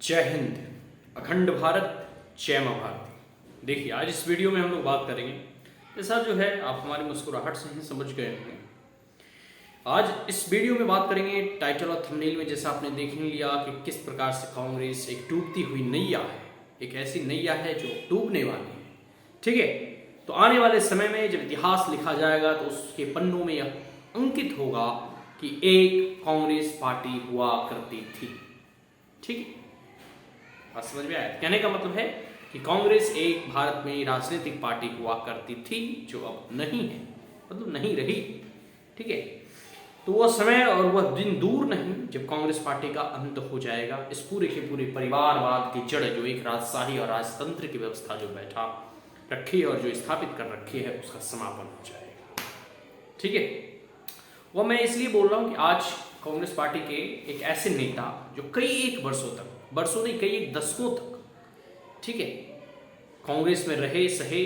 जय हिंद, अखंड भारत, जय मां भारती। देखिए, आज इस वीडियो में हम लोग बात करेंगे, जैसा जो है आप हमारी मुस्कुराहट से ही समझ गए होंगे। आज इस वीडियो में बात करेंगे, टाइटल और थंबनेल में जैसा आपने देख ही लिया कि किस प्रकार से कांग्रेस एक डूबती हुई नैया है, एक ऐसी नैया है जो डूबने वाली है। ठीक है, तो आने वाले समय में जब इतिहास लिखा जाएगा तो उसके पन्नों में यह अंकित होगा कि एक कांग्रेस पार्टी हुआ करती थी। ठीक है, बात समझ में आया? कहने का मतलब है कि कांग्रेस एक भारत में राजनीतिक पार्टी हुआ करती थी जो अब नहीं है, मतलब नहीं रही। ठीक है, तो वह समय और वह दिन दूर नहीं जब कांग्रेस पार्टी का अंत हो जाएगा। इस पूरे के पूरे परिवारवाद की जड़, जो एक राजशाही और राजतंत्र की व्यवस्था जो बैठा रखी है और जो स्थापित कर रखी है, उसका समापन हो जाएगा। ठीक है, वह मैं इसलिए बोल रहा हूं कि आज कांग्रेस पार्टी के एक ऐसे नेता जो कई एक वर्षों तक, वर्षों नहीं कई एक दशकों तक, ठीक है, कांग्रेस में रहे सहे,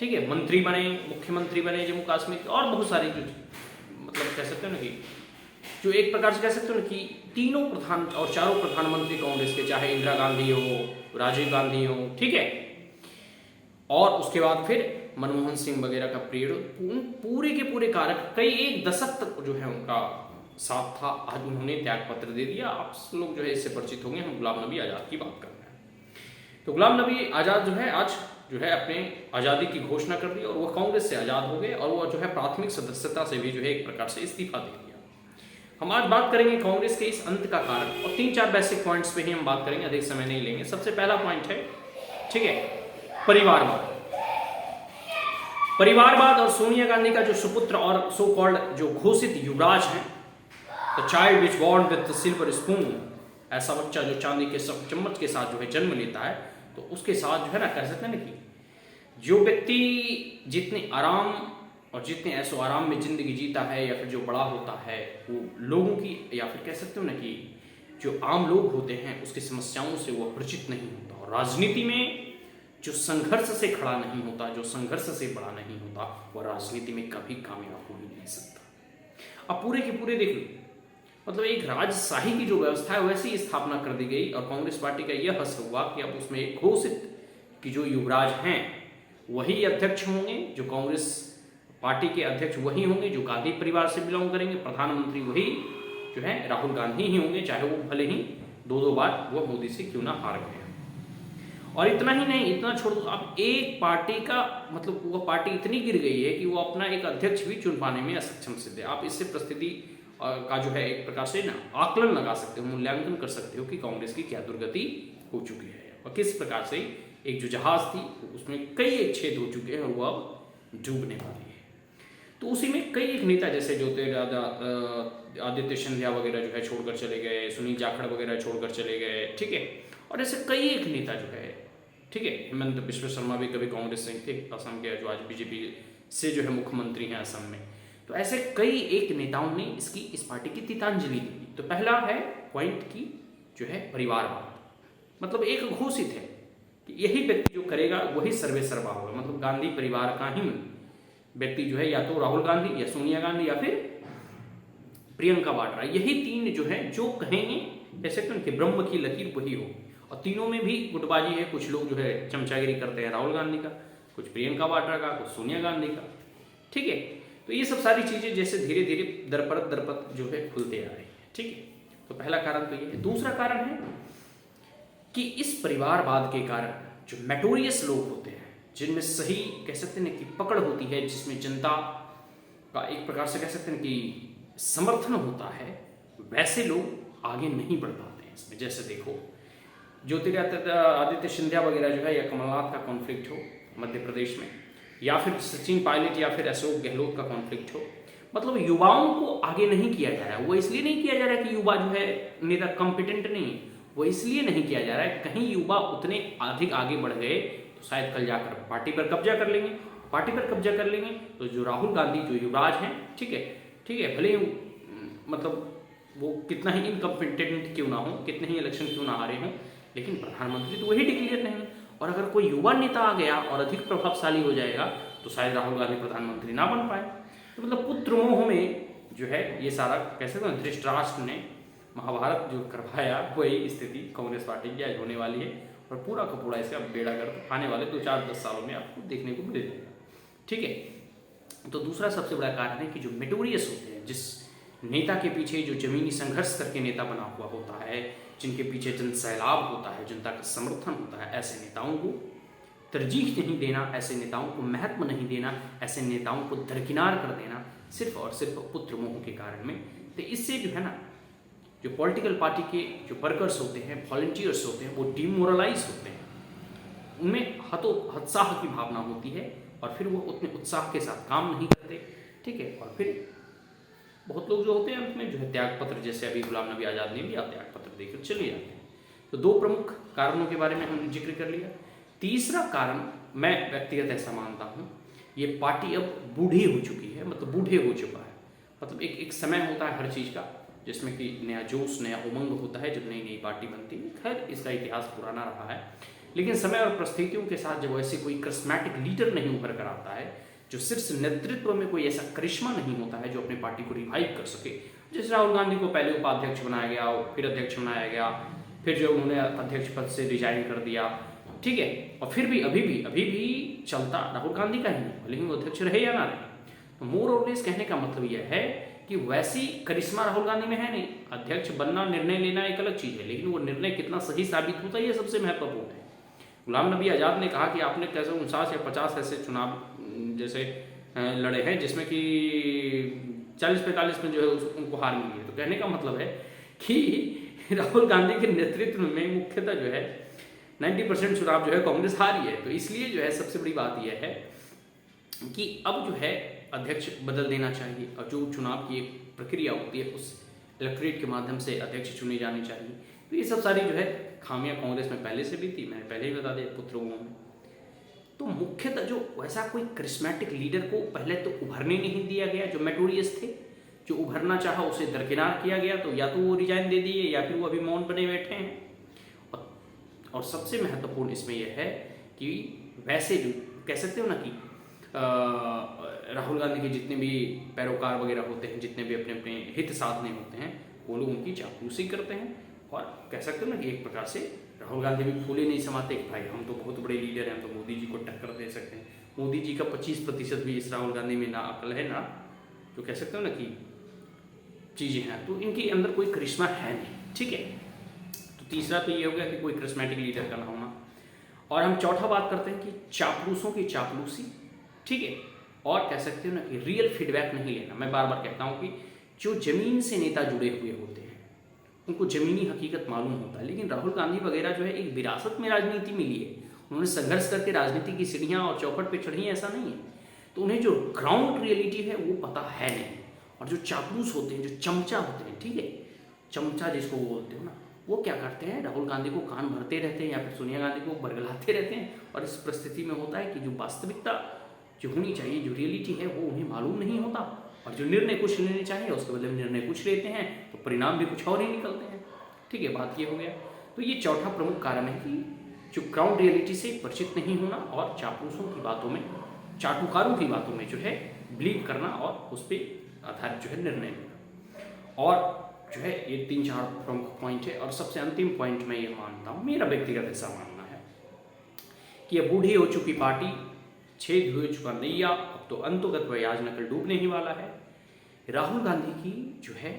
ठीक है, मंत्री बने, मुख्यमंत्री बने जम्मू कश्मीर, और बहुत सारे जो मतलब कह सकते हो ना कि जो एक प्रकार से कह सकते हो ना कि तीनों प्रधान और चारों प्रधानमंत्री कांग्रेस के, चाहे इंदिरा गांधी हो, राजीव गांधी हो, ठीक है, और उसके बाद फिर मनमोहन सिंह वगैरह का पीरियड, पूरे के पूरे कारक कई एक दशक तक जो है उनका साथ था। आज उन्होंने त्याग पत्र दे दिया। आप लोग जो है इससे परिचित होंगे, हम गुलाम नबी आज़ाद की बात कर रहे हैं। तो गुलाम नबी आज़ाद जो है आज जो है अपने आज़ादी की घोषणा कर दी और वह कांग्रेस से आज़ाद हो गए और वह जो है प्राथमिक सदस्यता से भी जो है एक प्रकार से इस्तीफा दे दिया। हम आज बात करेंगे कांग्रेस के इस अंत का कारण और 3-4 बेसिक पॉइंट्स पे ही हम बात करेंगे, अधिक समय नहीं लेंगे। सबसे पहला पॉइंट है, ठीक है, परिवारवाद। परिवारवाद और सोनिया गांधी का जो सुपुत्र और सो कॉल्ड जो घोषित युवराज हैं, the child which born with silver spoon, ऐसा बच्चा जो चांदी के चम्मच के साथ जो है जन्म लेता है, तो उसके साथ जो है ना कह सकते हैं ना कि जो व्यक्ति जितने आराम और जितने ऐसो आराम में जिंदगी जीता है या फिर जो बड़ा होता है, वो लोगों की या फिर कह सकते हो ना कि जो आम लोग होते हैं उसकी समस्याओं से वो परिचित नहीं होता, और राजनीति में जो संघर्ष से खड़ा नहीं होता, जो संघर्ष से बड़ा नहीं होता, वह राजनीति में कभी कामयाब हो ही नहीं सकता। अब पूरे के पूरे देख लो, मतलब एक राजशाही की जो व्यवस्था है वैसी स्थापना कर दी गई और कांग्रेस पार्टी का यह हश्र हुआ कि अब उसमें एक घोषित कि जो युवराज हैं वही अध्यक्ष होंगे, जो कांग्रेस पार्टी के अध्यक्ष वही होंगे जो गांधी परिवार से बिलोंग करेंगे, प्रधानमंत्री वही जो है राहुल गांधी ही होंगे, चाहे वो भले ही 2-2 बार वो मोदी से क्यों ना हार गए। और इतना ही नहीं, इतना छोड़ दो, अब एक पार्टी का मतलब वो पार्टी इतनी गिर गई है कि वो अपना एक अध्यक्ष भी चुन पाने में असक्षम सिद्ध है। आप इससे परिस्थिति का जो है एक प्रकार से ना आकलन लगा सकते हो, मूल्यांकन कर सकते हो कि कांग्रेस की क्या दुर्गति हो चुकी है और किस प्रकार से एक जो जहाज थी उसमें कई एक छेद हो चुके हैं और वो अब डूबने वाली है। तो उसी में कई एक नेता जैसे आदित्य सिंधिया वगैरह जो है छोड़कर चले गए, सुनील जाखड़ वगैरह छोड़कर चले गए, ठीक है, और ऐसे कई एक नेता जो है, ठीक है, हेमंत बिश्व शर्मा भी कभी कांग्रेस से थे, असम के, जो आज बीजेपी से जो है मुख्यमंत्री हैं असम में। तो ऐसे कई एक नेताओं ने इस पार्टी की तितांजलि दी। तो पहला है पॉइंट की जो है परिवारवाद, मतलब एक घोषित है कि यही व्यक्ति जो करेगा वही सर्वे सर्वा होगा, मतलब गांधी परिवार का ही व्यक्ति जो है या तो राहुल गांधी या सोनिया गांधी या फिर प्रियंका वाड्रा, यही तीन जो है जो कहेंगे जैसे कि ब्रह्म की लकीर वही हो। और तीनों में भी गुटबाजी है, कुछ लोग जो है चमचागिरी करते हैं राहुल गांधी का, कुछ प्रियंका वाड्रा का, कुछ सोनिया गांधी का, ठीक है। तो ये सब सारी चीजें जैसे धीरे धीरे दरपत जो है खुलते आ रही है, ठीक है। तो पहला कारण तो ये है। दूसरा कारण है कि इस परिवारवाद के कारण जो मैटोरियस लोग होते हैं, जिनमें सही कह सकते हैं कि पकड़ होती है, जिसमें जनता का एक प्रकार से कह सकते हैं कि समर्थन होता है, वैसे लोग आगे नहीं बढ़ पाते हैं इसमें। जैसे देखो आदित्य सिंधिया वगैरह जो है या कमलनाथ का कॉन्फ्लिक्ट हो मध्य प्रदेश में, या फिर सचिन पायलट या फिर अशोक गहलोत का कॉन्फ्लिक्ट हो, मतलब युवाओं को आगे नहीं किया जा रहा है। वो इसलिए नहीं किया जा रहा है कि युवा जो है नेता कॉम्पिटेंट नहीं है, वो इसलिए नहीं किया जा रहा है कहीं युवा उतने अधिक आगे बढ़ गए तो शायद कल जाकर पार्टी पर कब्जा कर लेंगे। पार्टी पर कब्जा कर लेंगे तो जो राहुल गांधी जो युवराज हैं, ठीक है, भले ही मतलब वो कितना ही इनकम्पिटेंट क्यों ना हो, कितने ही इलेक्शन क्यों ना हारे हों, लेकिन प्रधानमंत्री तो वही डिक्लेयर नहीं। और अगर कोई युवा नेता आ गया और अधिक प्रभावशाली हो जाएगा तो शायद राहुल गांधी प्रधानमंत्री ना बन पाए। तो मतलब पुत्र मोह में जो है ये सारा कैसे तो धृतराष्ट्र ने महाभारत जो करवाया वही स्थिति कांग्रेस पार्टी की आज होने वाली है और पूरा का पूरा इसका बेड़ा गर्क आने वाले 2-4-10 सालों में आपको देखने को मिल जाएगा। ठीक है, तो दूसरा सबसे बड़ा कारण है कि जो मेटोरियस होते हैं, जिस नेता के पीछे जो जमीनी संघर्ष करके नेता बना हुआ होता है, जिनके पीछे जन सैलाब होता है, जनता का समर्थन होता है, ऐसे नेताओं को तरजीह नहीं देना, ऐसे नेताओं को महत्व नहीं देना, ऐसे नेताओं को दरकिनार कर देना सिर्फ और सिर्फ पुत्र मोह के कारण में। तो इससे जो है ना, जो पॉलिटिकल पार्टी के जो वर्कर्स होते हैं, वॉलंटियर्स होते हैं, वो डिमोरलाइज होते हैं, उनमें हतोत्साह की भावना होती है और फिर वो उतने उत्साह के साथ काम नहीं करते। ठीक है, और फिर बहुत लोग जो होते हैं अंत में जो है त्याग पत्र, जैसे अभी गुलाम नबी आज़ाद ने भी त्याग पत्र देकर चले जाते हैं। तो 2 प्रमुख कारणों के बारे में हमने जिक्र कर लिया। तीसरा कारण मैं व्यक्तिगत ऐसा मानता हूँ, ये पार्टी अब बूढ़ी हो चुकी है, मतलब बूढ़े हो चुका है। मतलब एक समय होता है हर चीज़ का जिसमें कि नया जोश, नया उमंग होता है जब नई नई पार्टी बनती है। खैर, इसका इतिहास पुराना रहा है, लेकिन समय और परिस्थितियों के साथ जब वैसे कोई करिश्मेटिक लीडर नहीं उभर कर आता है, जो शीर्ष नेतृत्व में कोई ऐसा करिश्मा नहीं होता है जो अपनी पार्टी को रिवाइव कर सके। जैसे राहुल गांधी को पहले उपाध्यक्ष बनाया गया, फिर अध्यक्ष बनाया गया, फिर जो उन्होंने अध्यक्ष पद से रिजाइन कर दिया। ठीक है, और फिर भी अभी भी चलता राहुल गांधी का ही है, लेकिन वो अध्यक्ष रहे या ना रहे। तो मोर और लेस कहने का मतलब यह है कि वैसी करिश्मा राहुल गांधी में है नहीं। अध्यक्ष बनना, निर्णय लेना एक अलग चीज़ है, लेकिन वो निर्णय कितना सही साबित होता है ये सबसे महत्वपूर्ण है। गुलाम नबी आज़ाद ने कहा कि आपने कैसे 49 या 50 ऐसे चुनाव जैसे लड़े हैं जिसमें कि 40-45 में जो है उनको हार मिली है। तो कहने का मतलब है कि राहुल गांधी के नेतृत्व में मुख्यतः जो है 90% चुनाव जो है कांग्रेस हारी है। तो इसलिए जो है सबसे बड़ी बात यह है कि अब जो है अध्यक्ष बदल देना चाहिए और जो चुनाव की एक प्रक्रिया होती है उस इलेक्टोरेट के माध्यम से अध्यक्ष चुने जाने चाहिए। तो ये सब सारी जो है खामियां कांग्रेस में पहले से भी थी, मैंने पहले ही बता दिया पुत्रों में। तो मुख्यतः जो वैसा कोई करिश्मेटिक लीडर को पहले तो उभरने नहीं दिया गया, जो मेटोरियस थे, जो उभरना चाहा उसे दरकिनार किया गया। तो या तो वो रिजाइन दे दिए या फिर वो अभी मौन बने बैठे हैं। और सबसे महत्वपूर्ण इसमें यह है कि वैसे भी कह सकते हो ना कि राहुल गांधी के जितने भी पैरोकार वगैरह होते हैं, जितने भी अपने अपने हित साधने होते हैं, वो लोग उनकी चापलूसी करते हैं। और कह सकते हो ना कि एक प्रकार से राहुल गांधी भी फूले नहीं समाते कि भाई हम तो बहुत बड़े लीडर हैं, हम तो मोदी जी को टक्कर दे सकते हैं। मोदी जी का 25% भी इस राहुल गांधी में ना अकल है, ना जो कह सकते हो ना कि चीज़ें हैं, तो इनके अंदर कोई करिश्मा है नहीं। ठीक है, तो तीसरा तो ये हो गया कि कोई करिश्मेटिक लीडर का ना होना। और हम चौथा बात करते हैं कि चापलूसों की चापलूसी। ठीक है, और कह सकते हो ना कि रियल फीडबैक नहीं लेना। मैं बार बार कहता हूँ कि जो जमीन से नेता जुड़े हुए होते हैं उनको जमीनी हकीकत मालूम होता है, लेकिन राहुल गांधी वगैरह जो है एक विरासत में राजनीति मिली है, उन्होंने संघर्ष करके राजनीति की सीढ़ियाँ और चौखट पे चढ़ी, ऐसा नहीं है। तो उन्हें जो ग्राउंड रियलिटी है वो पता है नहीं। और जो चापलूस होते हैं, जो चमचा होते हैं, ठीक है, चमचा जिसको बोलते हो ना, वो क्या करते हैं, राहुल गांधी को कान भरते रहते हैं या फिर सोनिया गांधी को बरगलाते रहते हैं। और इस परिस्थिति में होता है कि जो वास्तविकता जो होनी चाहिए, जो रियलिटी है, वो उन्हें मालूम नहीं होता। और जो निर्णय कुछ लेने चाहिए उसके बदले में निर्णय कुछ लेते हैं, तो परिणाम भी कुछ और ही निकलते हैं। ठीक है, बात ये हो गया। तो ये चौथा प्रमुख कारण है कि जो ग्राउंड रियलिटी से परिचित नहीं होना और चापलूसों की बातों में, चाटुकारों की बातों में जो है बिलीव करना और उस पर आधारित जो है निर्णय लेना। और जो है ये 3-4 प्रमुख पॉइंट है। और सबसे अंतिम पॉइंट मैं ये मानता हूँ, मेरा व्यक्तिगत ऐसा मानना है कि ये बूढ़ी हो चुकी पार्टी, छेद हो चुका नैया, अब तो अंतोगत वह आज नकल डूबने ही वाला है। राहुल गांधी की जो है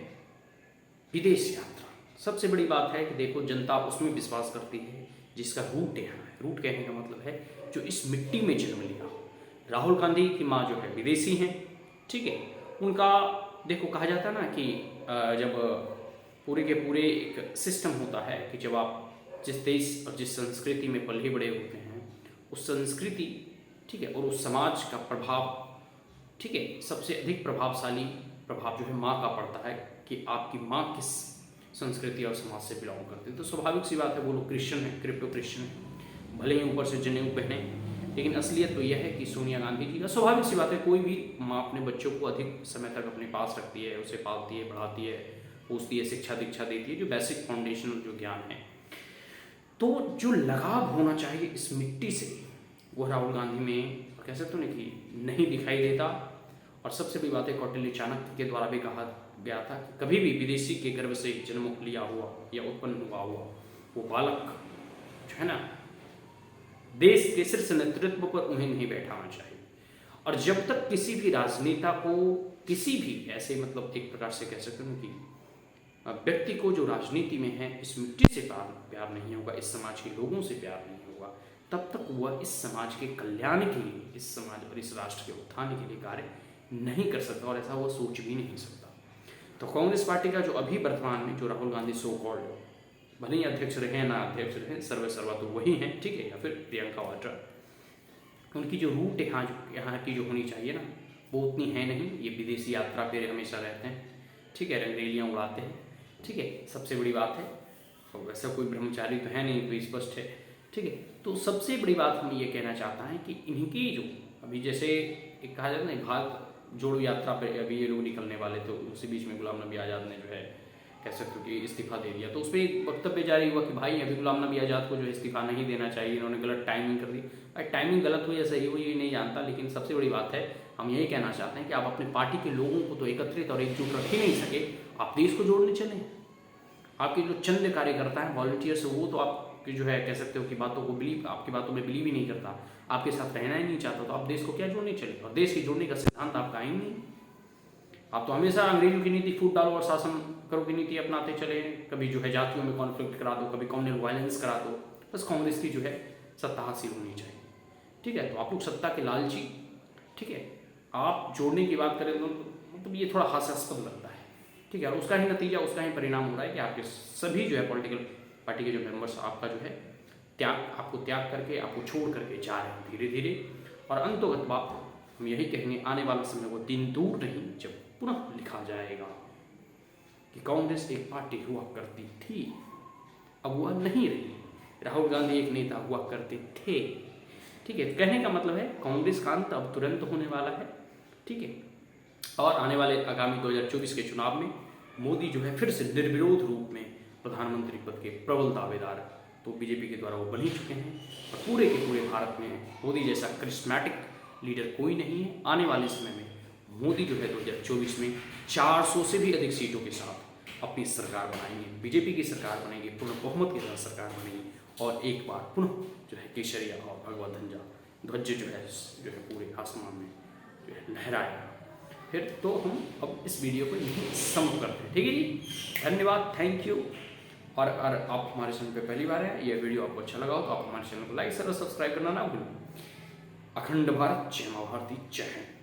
विदेश यात्रा, सबसे बड़ी बात है कि देखो जनता उसमें विश्वास करती है जिसका रूट यहाँ है। रूट कहने का मतलब है जो इस मिट्टी में जन्म लिया। राहुल गांधी की माँ जो है विदेशी हैं, ठीक है, उनका देखो कहा जाता है ना कि जब पूरे के पूरे एक सिस्टम होता है कि जब आप जिस देश और जिस संस्कृति में पले बड़े होते हैं, उस संस्कृति, ठीक है, और उस समाज का प्रभाव, ठीक है, सबसे अधिक प्रभावशाली प्रभाव जो है माँ का पड़ता है कि आपकी माँ किस संस्कृति और समाज से बिलोंग करती है। तो स्वाभाविक सी बात है वो लोग क्रिश्चियन है, क्रिप्टो क्रिश्चियन है, भले ही ऊपर से जनेऊ पहने, लेकिन असलियत तो यह है कि सोनिया गांधी जी का, स्वाभाविक सी बात है कोई भी माँ अपने बच्चों को अधिक समय तक अपने पास रखती है, उसे पालती है, बढ़ाती है, पूछती है, शिक्षा दीक्षा देती है, जो बेसिक फाउंडेशनल जो ज्ञान है। तो जो लगाव होना चाहिए इस मिट्टी से, वो राहुल गांधी में कह सकते हो ना कि नहीं दिखाई देता। और सबसे बड़ी बात है, कौटिल्य चाणक्य के द्वारा भी कहा गया था कि कभी भी विदेशी के गर्भ से जन्म लिया हुआ या उत्पन्न हुआ वो बालक जो है ना, देश के शीर्ष नेतृत्व पर उन्हें नहीं बैठाना चाहिए। और जब तक किसी भी राजनेता को किसी भी ऐसे मतलब एक प्रकार से कह सकते हैं कि व्यक्ति को जो राजनीति में है इस मिट्टी से प्यार नहीं होगा, इस समाज के लोगों से प्यार नहीं होगा, तब तक वह इस समाज के कल्याण के लिए, इस समाज और इस राष्ट्र के उत्थान के लिए कार्य नहीं कर सकता, और ऐसा वो सोच भी नहीं सकता। तो कांग्रेस पार्टी का जो अभी वर्तमान में जो राहुल गांधी सो कॉल्ड, भले ही अध्यक्ष रहे ना अध्यक्ष रहे, सर्वा तो वही हैं, ठीक है, या फिर प्रियंका वाड्रा, उनकी जो रूट यहाँ की जो होनी चाहिए ना, वो उतनी है नहीं। ये विदेशी यात्रा पे हमेशा रहते हैं, ठीक है, रंगरेलियाँ उड़ाते हैं, ठीक है, सबसे बड़ी बात है। और वैसा कोई ब्रह्मचारी तो है नहीं, तो स्पष्ट है, ठीक है। तो सबसे बड़ी बात हम ये कहना चाहता है कि इनकी जो अभी जैसे एक कहा जाता है ना, भारत जोड़ो यात्रा पर अभी ये लोग निकलने वाले, तो उसी बीच में गुलाम नबी आज़ाद ने जो है कह सकते हो कि इस्तीफा दे दिया। तो उस पर एक वक्तव्य जारी हुआ कि भाई अभी गुलाम नबी आज़ाद को जो इस्तीफा नहीं देना चाहिए, इन्होंने गलत टाइमिंग कर दी। टाइमिंग गलत हुई या सही हुई ये नहीं जानता, लेकिन सबसे बड़ी बात है हम यही कहना चाहते हैं कि आप अपने पार्टी के लोगों को तो एकत्रित और एकजुट रख ही नहीं सके, आप देश को जोड़ने चले। आपके जो चंद कार्यकर्ता हैं, वॉलंटियर्स, वो तो आपकी जो है कह सकते हो कि बातों को आपकी बातों में बिलीव ही नहीं करता, आपके साथ रहना ही नहीं चाहता, तो आप देश को क्या जोड़ने चले? और देश के जोड़ने का सिद्धांत आपका ही नहीं। आप तो हमेशा अंग्रेजों की नीति, फूट डालो और शासन करो की नीति अपनाते चले। कभी जो है जातियों में कॉन्फ्लिक्ट करा दो, कभी कम्युनल वायलेंस करा दो। बस कांग्रेस की जो है सत्ता हासिल होनी चाहिए, ठीक है। तो आप लोग सत्ता के लालची, ठीक है, आप जोड़ने की बात करें तो मतलब ये थोड़ा हास्यास्पद लगता है, ठीक है। और उसका ही नतीजा, उसका ही परिणाम हो रहा है कि आपके सभी जो है पॉलिटिकल पार्टी के जो मेंबर्स आपका जो है आपको त्याग करके, आपको छोड़ करके जा रहे हैं धीरे धीरे। और अंतोगत बात हम यही कहेंगे, आने वाला समय वो दिन दूर नहीं जब पुनः लिखा जाएगा कि कांग्रेस एक पार्टी हुआ करती थी, अब वह नहीं रही। राहुल गांधी एक नेता हुआ करते थे, ठीक है। कहने का मतलब है कांग्रेस का अंत अब तुरंत होने वाला है, ठीक है। और आने वाले आगामी 2024 के चुनाव में मोदी जो है फिर से निर्विरोध रूप में प्रधानमंत्री पद के प्रबल दावेदार तो बीजेपी के द्वारा वो बन ही चुके हैं। और पूरे के पूरे भारत में मोदी जैसा करिश्मेटिक लीडर कोई नहीं है। आने वाले समय में मोदी जो है 2024 में 400 से भी अधिक सीटों के साथ अपनी सरकार बनाएंगे, बीजेपी की सरकार बनेगी, पूर्ण बहुमत के साथ सरकार बनेगी, और एक बार पुनः जो है केसरिया और भगवा ध्वज जो है पूरे आसमान में जो है लहराएगा। फिर तो हम अब इस वीडियो को यहीं समाप्त करते हैं, ठीक है जी। धन्यवाद, थैंक यू। और अगर आप हमारे चैनल पे पहली बार हैं, यह वीडियो आपको अच्छा लगा हो तो आप हमारे चैनल को लाइक और सब्सक्राइब करना ना भूलें। अखंड भारत, जय मां भारती, जय हिंद।